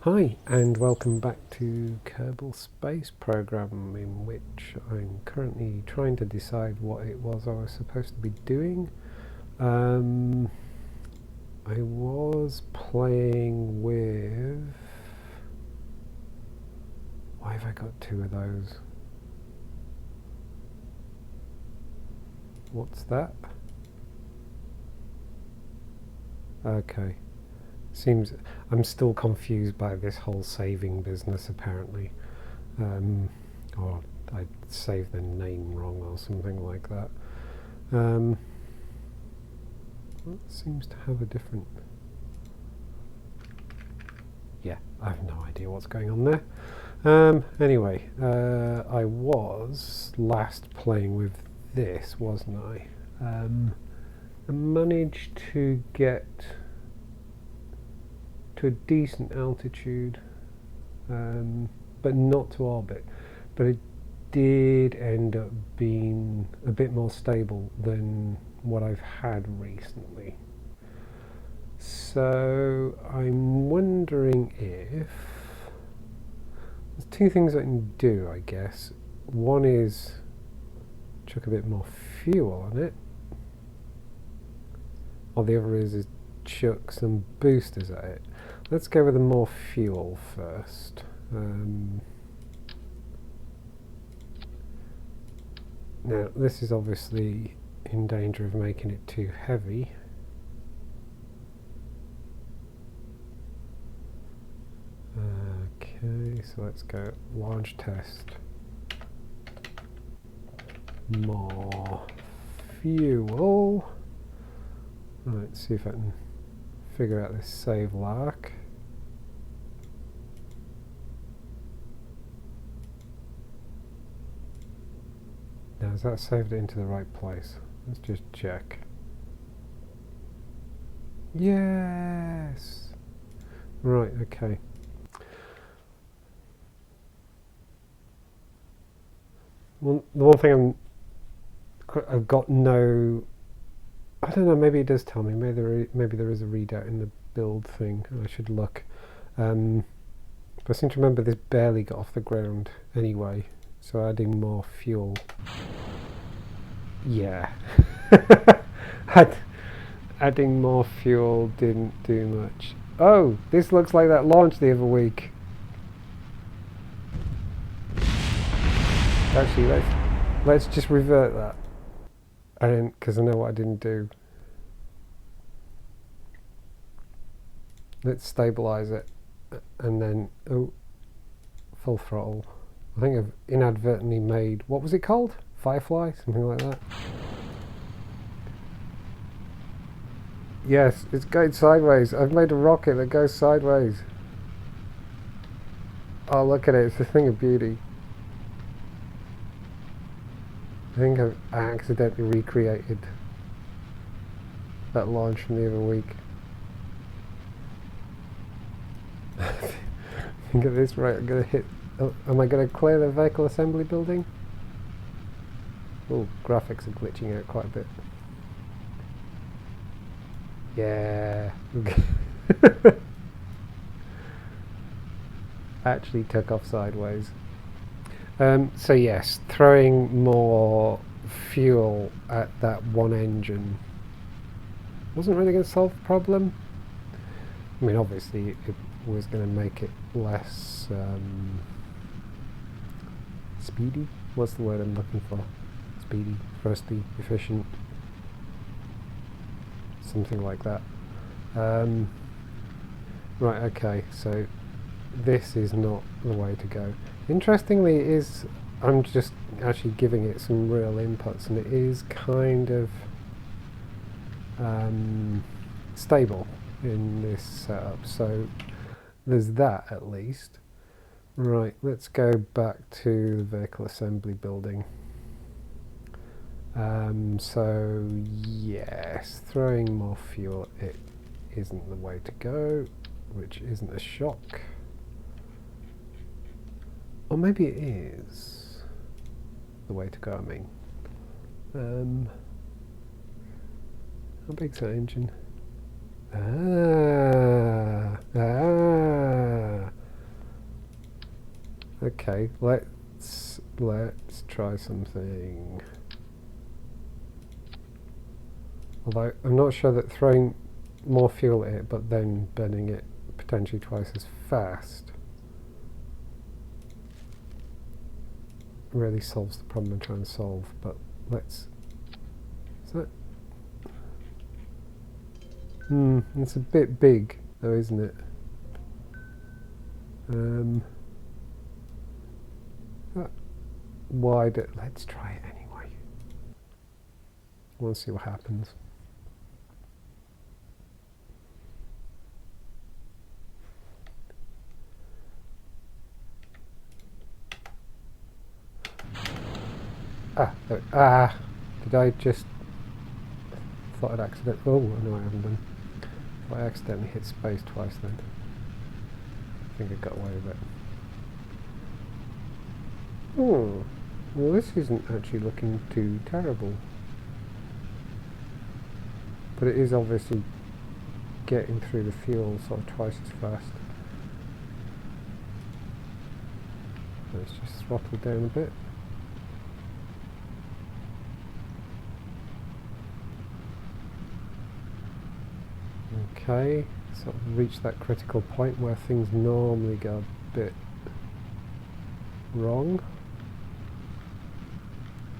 Hi, and welcome back to Kerbal Space Program, in which I'm currently trying to decide what it was I was supposed to be doing. I was playing with... Why have I got two of those? What's that? Okay. Seems I'm still confused by this whole saving business, apparently. Or I saved the name wrong or something like that. That seems to have a different... Yeah, I have no idea what's going on there. Anyway, I was last playing with this, wasn't I? I managed to get to a decent altitude, but not to orbit. But it did end up being a bit more stable than what I've had recently. So I'm wondering if there's two things I can do, I guess. One is chuck a bit more fuel on it, or the other is chuck some boosters at it. Let's go with the more fuel first. Now this is obviously in danger of making it too heavy. Okay, so let's go launch test. More fuel. Let's see if I can figure out this save lark. Now, has that saved it into the right place? Let's just check. Yes! Right, okay. Well, the one thing I've got no... I don't know, maybe it does tell me. Maybe there is a readout in the build thing. I should look. But I seem to remember this barely got off the ground anyway. So adding more fuel. Yeah. Adding more fuel didn't do much. Oh, this looks like that launch the other week. Actually, let's just revert that. Because I know what I didn't do. Let's stabilize it, and then full throttle. I think I've inadvertently made, what was it called? Firefly, something like that. Yes, it's going sideways. I've made a rocket that goes sideways. Oh, look at it! It's a thing of beauty. I think I've accidentally recreated that launch from the other week. Think of this, right? I'm gonna hit. Oh, am I gonna clear the vehicle assembly building? Oh, graphics are glitching out quite a bit. Yeah. Actually took off sideways. So yes, throwing more fuel at that one engine wasn't really going to solve the problem. I mean, obviously it was going to make it less speedy. What's the word I'm looking for? Speedy, thrusty, efficient, something like that. Right, okay, so this is not the way to go. Interestingly, it is. I'm just actually giving it some real inputs, and it is kind of stable in this setup. So there's that at least. Right, let's go back to the vehicle assembly building. So yes, throwing more fuel, it isn't the way to go, which isn't a shock. Or maybe it is the way to go, I mean. How big's that engine? Okay, let's try something. Although I'm not sure that throwing more fuel at it but then burning it potentially twice as fast really solves the problem I'm trying to solve. But let's... Is that... it's a bit big though, isn't it? That wide. Let's try it anyway. We'll see what happens. Did I just... thought I'd accidentally... Oh, no I haven't done. I accidentally hit space twice then. I think I got away with it. Oh, well this isn't actually looking too terrible. But it is obviously getting through the fuel sort of twice as fast. Let's just throttle down a bit. Okay, sort of reached that critical point where things normally go a bit wrong.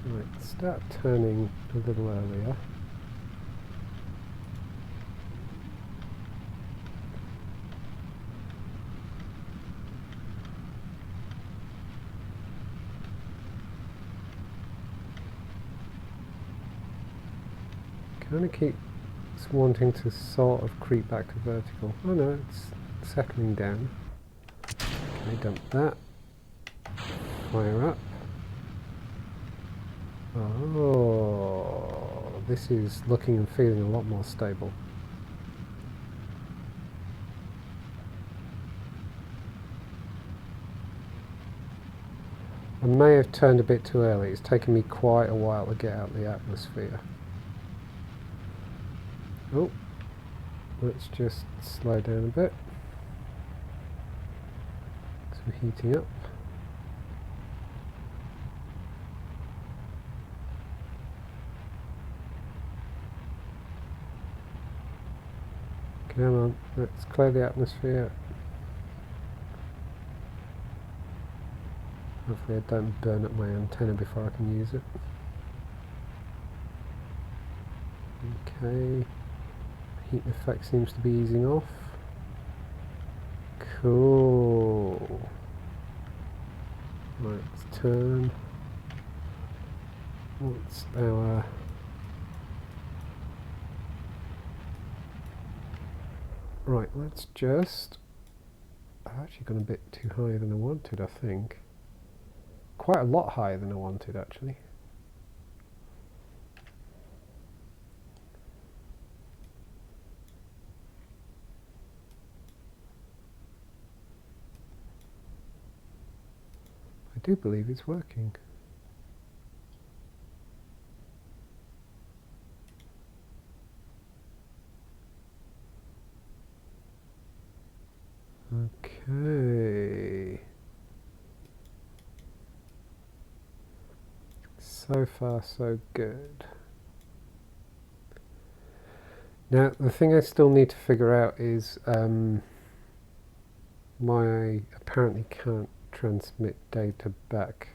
Right, start turning a little earlier. Kind of keep wanting to sort of creep back to vertical. Oh no, it's settling down. Okay, dump that. Fire up. Oh, this is looking and feeling a lot more stable. I may have turned a bit too early. It's taken me quite a while to get out of the atmosphere. Oh, let's just slow down a bit. Some heating up. Come on, let's clear the atmosphere. Hopefully I don't burn up my antenna before I can use it. Okay. Heat effect seems to be easing off. Cool. Right, let's turn. What's our... Right, let's just... I've actually gone a bit too high than I wanted, I think. Quite a lot higher than I wanted, actually. I do believe it's working. Okay. So far, so good. Now, the thing I still need to figure out is why I apparently can't transmit data back,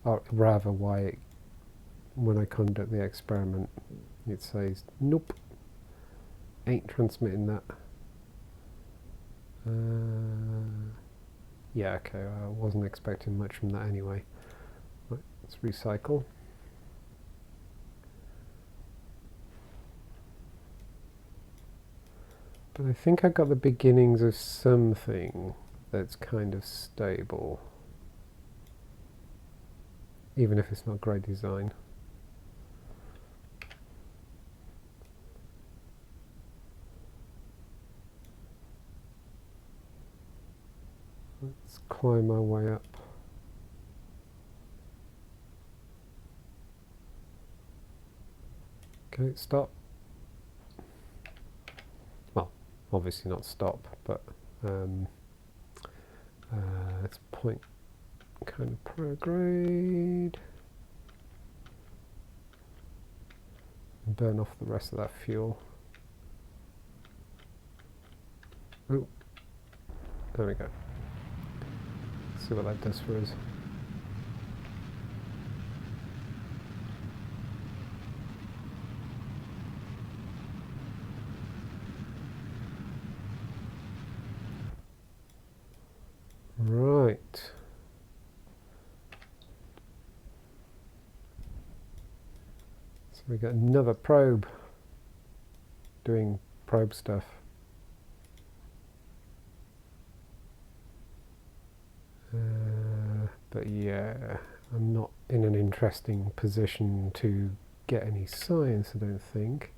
or rather why it, when I conduct the experiment it says nope, ain't transmitting that. Yeah, okay, I wasn't expecting much from that anyway. Right, let's recycle. But I think I got the beginnings of something that's kind of stable, even if it's not great design. Let's climb our way up. Okay, stop. Well, obviously not stop, but let's point kind of prograde. And burn off the rest of that fuel. Oh, there we go. Let's see what that does for us. Right. So we got another probe doing probe stuff. But yeah, I'm not in an interesting position to get any science, I don't think.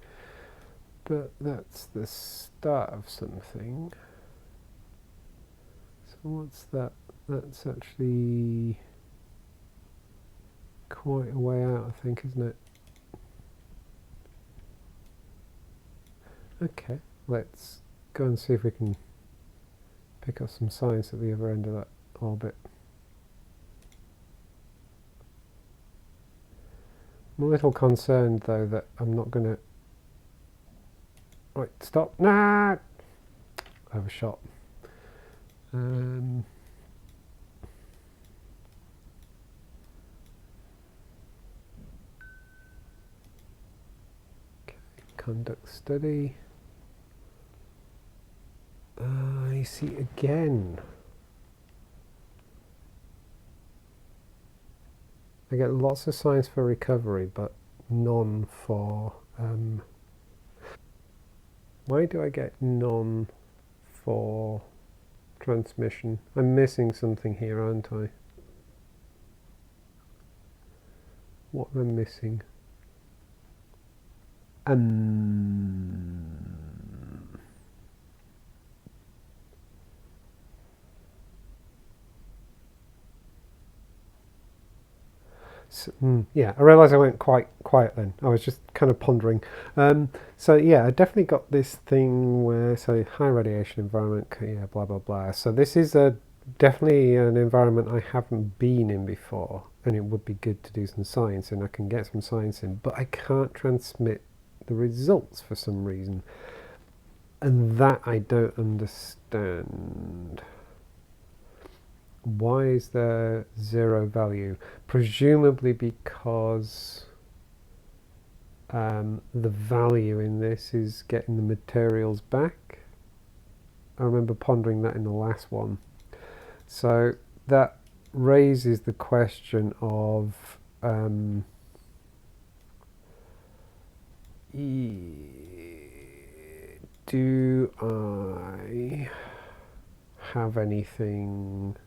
But that's the start of something. So what's that? That's actually quite a way out, I think, isn't it? Okay, let's go and see if we can pick up some science at the other end of that orbit. I'm a little concerned, though, that I'm not going to... Right, stop. Nah! Overshot. Okay, conduct study. I see again. I get lots of science for recovery, but none for... why do I get none for transmission? I'm missing something here, aren't I? What am I missing? So, yeah, I realise I went quite quiet then. I was just kind of pondering. So yeah, I definitely got this thing where, so high radiation environment, yeah, blah, blah, blah. So this is definitely an environment I haven't been in before, and it would be good to do some science, and I can get some science in, but I can't transmit the results for some reason. And that I don't understand. Why is there 0 value? Presumably because the value in this is getting the materials back. I remember pondering that in the last one. So that raises the question of do I have anything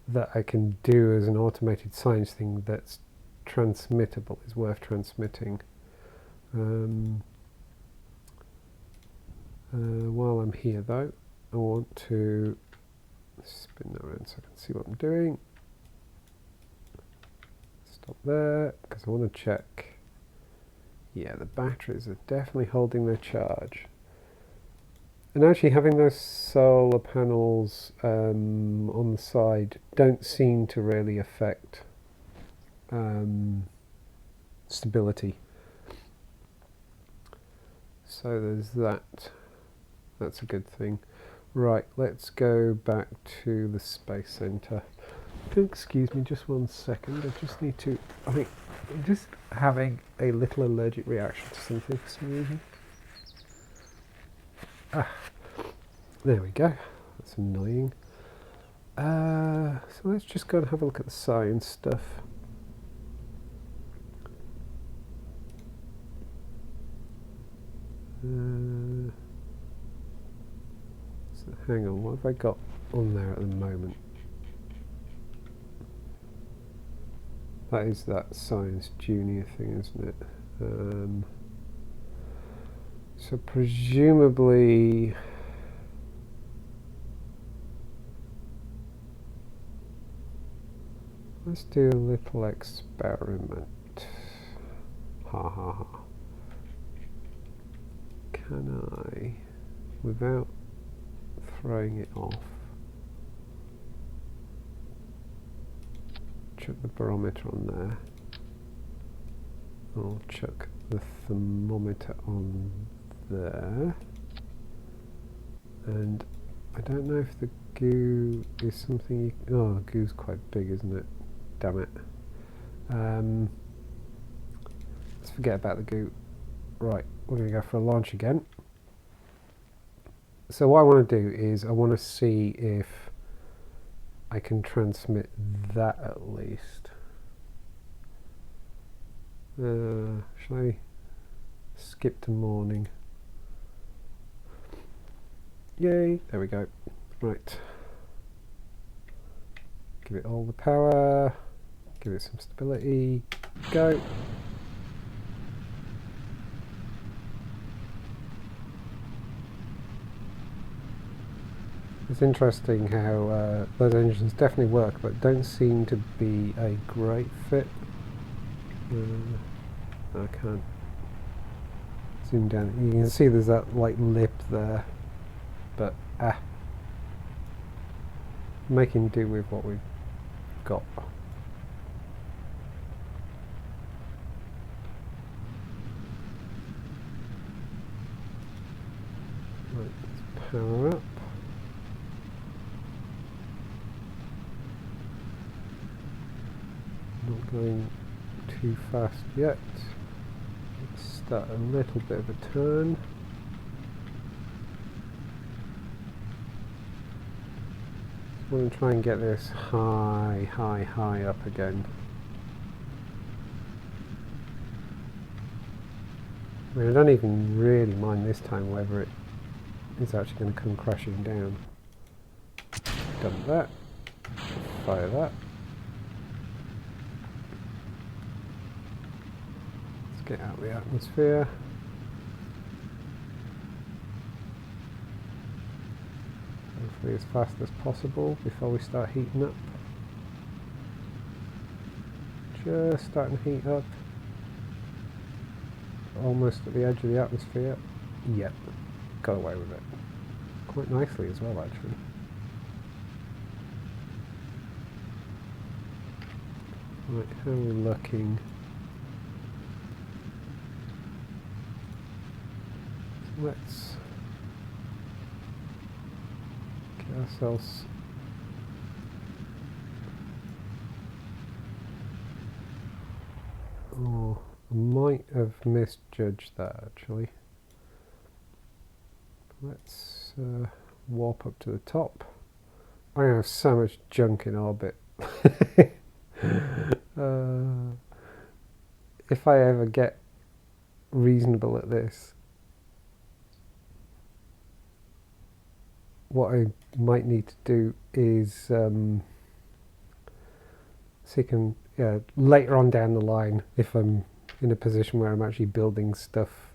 that I can do as an automated science thing that's transmittable, is worth transmitting. While I'm here though, I want to spin that around so I can see what I'm doing. Stop there, because I want to check. Yeah, the batteries are definitely holding their charge. And actually having those solar panels on the side don't seem to really affect stability. So there's that. That's a good thing. Right, let's go back to the Space Center. Excuse me just one second. I just need to... I think I'm just having a little allergic reaction to something for some reason. There we go. That's annoying. So let's just go and have a look at the science stuff. So hang on, what have I got on there at the moment? That is that Science Junior thing, isn't it? So presumably... Let's do a little experiment. Ha ha ha. Can I, without throwing it off, barometer on there. I'll chuck the thermometer on there. And I don't know if the goo is something you... Oh, the goo's quite big, isn't it? Damn it. Let's forget about the goo. Right, we're going to go for a launch again. So what I want to do is I want to see if I can transmit that at least. Shall I skip to morning? Yay, there we go. Right. Give it all the power. Give it some stability. Go. It's interesting how those engines definitely work, but don't seem to be a great fit. I can't zoom down. You can see there's that like lip there, but making do with what we've got. Right, let's power up. Not going too fast yet. Let's start a little bit of a turn. I want to try and get this high up again. I mean, I don't even really mind this time whether it is actually going to come crashing down. Dump that. Fire that. Let's get out of the atmosphere. Hopefully as fast as possible before we start heating up. Just starting to heat up. Almost at the edge of the atmosphere. Yep, got away with it. Quite nicely as well, actually. Right, how are we looking? Let's get ourselves I might have misjudged that actually. Let's warp up to the top. I have so much junk in orbit. If I ever get reasonable at this, what I might need to do is see can later on down the line, if I'm in a position where I'm actually building stuff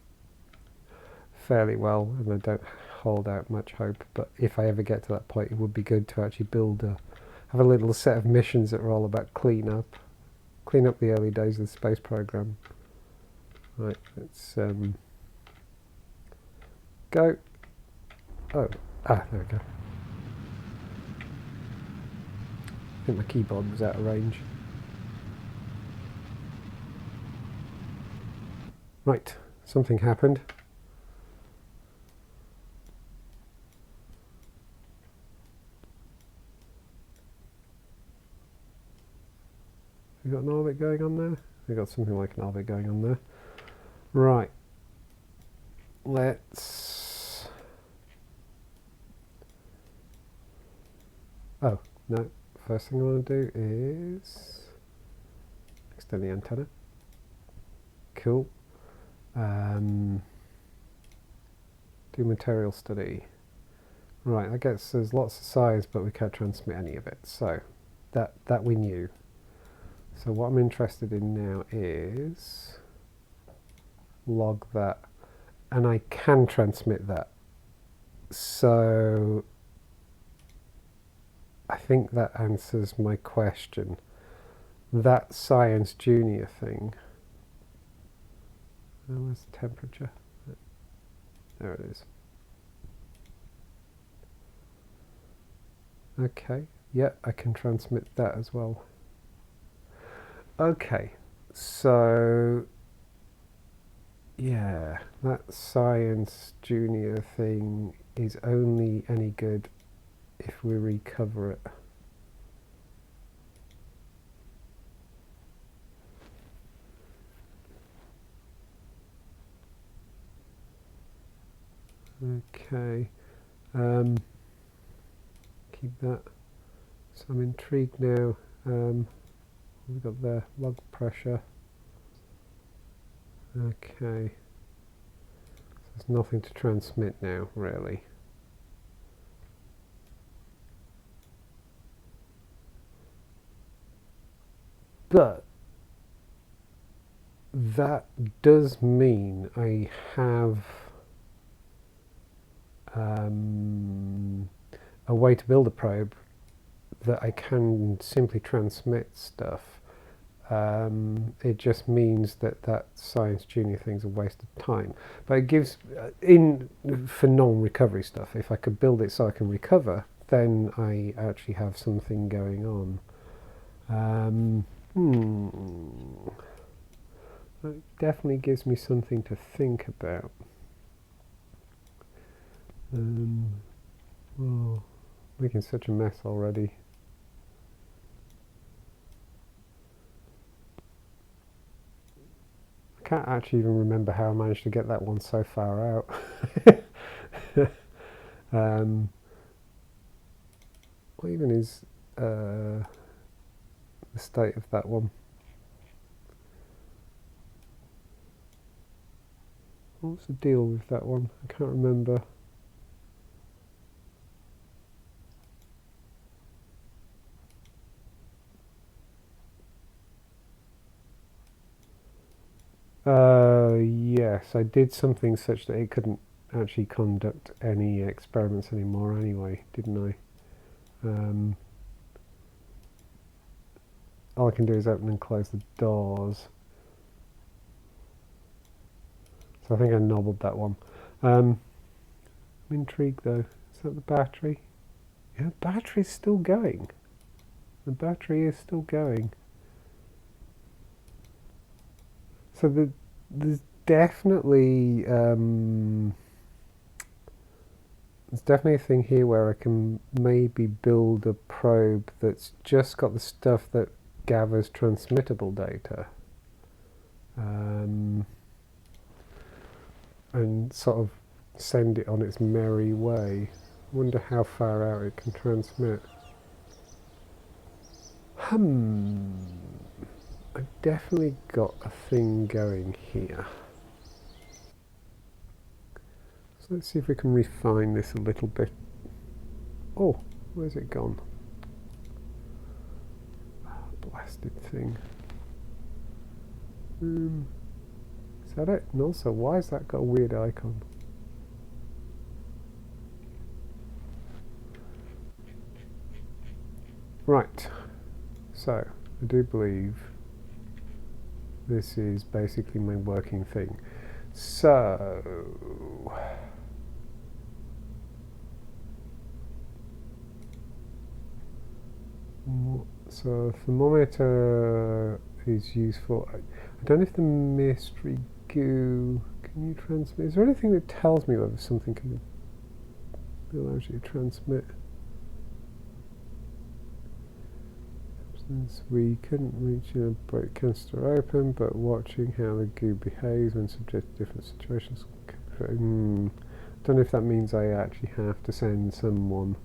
fairly well and I don't hold out much hope, but if I ever get to that point, it would be good to actually have a little set of missions that are all about clean up the early days of the space program. Right, let's go. There we go. I think my keyboard was out of range. Right, something happened. We got an orbit going on there? We got something like an orbit going on there. Right. Let's... Oh, no. First thing I want to do is extend the antenna. Cool. Do material study. Right, I guess there's lots of size, but we can't transmit any of it. So that we knew. So what I'm interested in now is log that, and I can transmit that. So I think that answers my question. That Science Junior thing. Where's the temperature? There it is. Okay, yeah, I can transmit that as well. Okay, so yeah, that science junior thing is only any good if we recover it. Okay, keep that. So I'm intrigued now. We've got the log pressure. Okay, so there's nothing to transmit now, really. But that does mean I have a way to build a probe that I can simply transmit stuff. It just means that that science junior thing's a waste of time. But it gives, for non-recovery stuff, if I could build it so I can recover, then I actually have something going on. It definitely gives me something to think about. Oh, making such a mess already. I can't actually even remember how I managed to get that one so far out. What even is the state of that one? What's the deal with that one? I can't remember. Yes, I did something such that it couldn't actually conduct any experiments anymore anyway, didn't I? All I can do is open and close the doors. So I think I nobbled that one. I'm intrigued though. Is that the battery? Yeah, the battery's still going. The battery is still going. So there's definitely there's definitely a thing here where I can maybe build a probe that's just got the stuff that gathers transmittable data, and sort of send it on its merry way. I wonder how far out it can transmit. I've definitely got a thing going here. So let's see if we can refine this a little bit. Oh, where's it gone? Blasted thing. Is that it? And also, why has that got a weird icon? Right. So, I do believe this is basically my working thing. So, thermometer is useful. I don't know if the mystery goo can you transmit. Is there anything that tells me whether something can be allowed you to transmit? Since we couldn't reach a break canister open, but watching how the goo behaves when subject to different situations. Don't know if that means I actually have to send someone.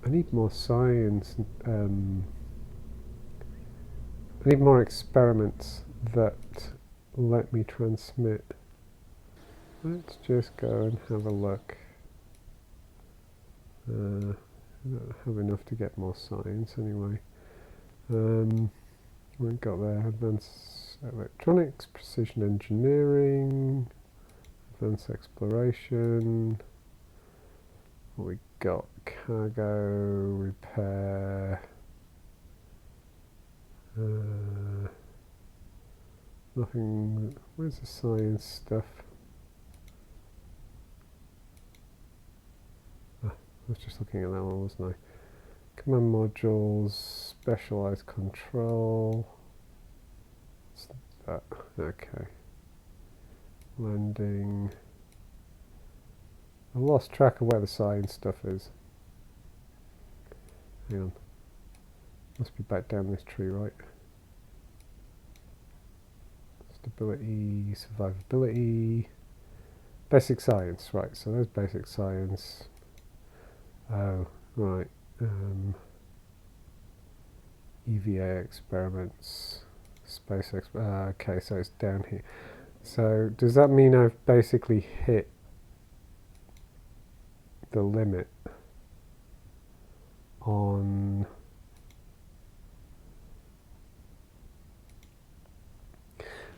I need more science. I need more experiments that let me transmit. Let's just go and have a look. I don't have enough to get more science anyway. We've got there advanced electronics, precision engineering, advanced exploration. What we got? Cargo repair. Nothing. Where's the science stuff? I was just looking at that one, wasn't I? Command modules, specialized control. What's that? Okay. Landing. I lost track of where the science stuff is. Hang on. Must be back down this tree, right? Stability, survivability. Basic science, right, so there's basic science. Oh, right. EVA experiments, okay, so it's down here. So does that mean I've basically hit the limit on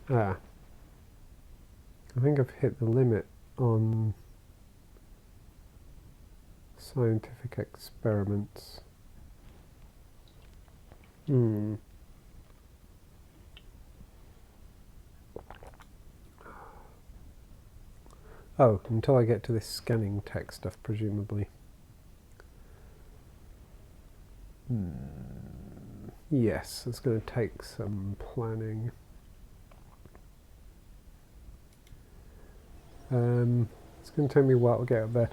I think I've hit the limit on scientific experiments. Oh, until I get to this scanning tech stuff, presumably. Yes, it's going to take some planning. It's going to take me a while to get up there.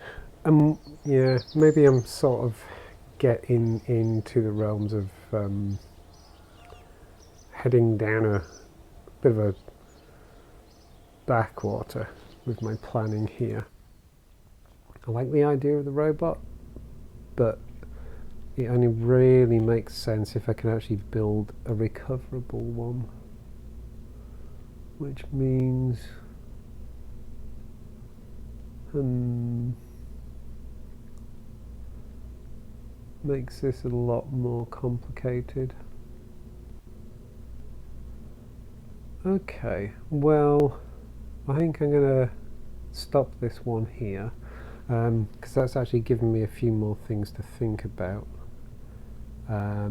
Yeah, maybe I'm sort of getting into the realms of heading down a bit of a backwater with my planning here. I like the idea of the robot, but it only really makes sense if I can actually build a recoverable one, which means makes this a lot more complicated. Okay, well, I think I'm going to stop this one here, because that's actually given me a few more things to think about. I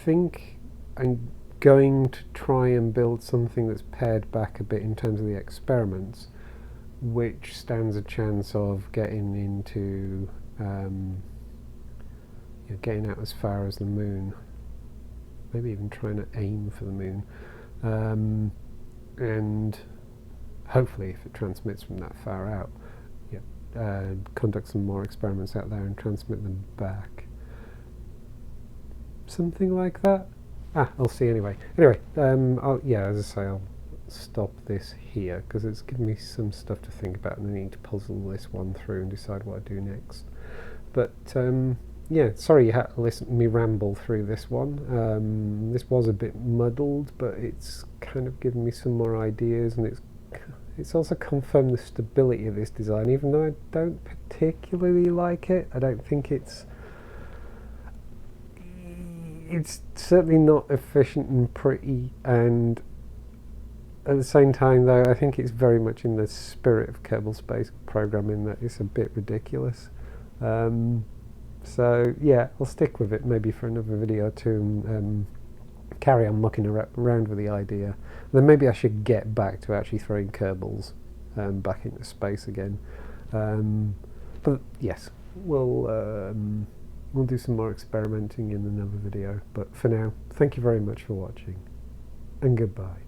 think I'm going to try and build something that's pared back a bit in terms of the experiments, which stands a chance of getting into getting out as far as the moon, maybe even trying to aim for the moon, and hopefully if it transmits from that far out, conduct some more experiments out there and transmit them back, something like that. I'll see anyway. Anyway, as I say, I'll stop this here because it's given me some stuff to think about, and I need to puzzle this one through and decide what I do next. But yeah, sorry you had to listen to me ramble through this one. This was a bit muddled, but it's kind of given me some more ideas, and it's also confirmed the stability of this design, even though I don't particularly like it. I don't think it's certainly not efficient and pretty, and at the same time though I think it's very much in the spirit of Kerbal Space Program in that it's a bit ridiculous. So yeah, I'll stick with it maybe for another video or two and carry on mucking around with the idea. And then maybe I should get back to actually throwing Kerbals back into space again. But yes, we'll do some more experimenting in another video. But for now, thank you very much for watching, and goodbye.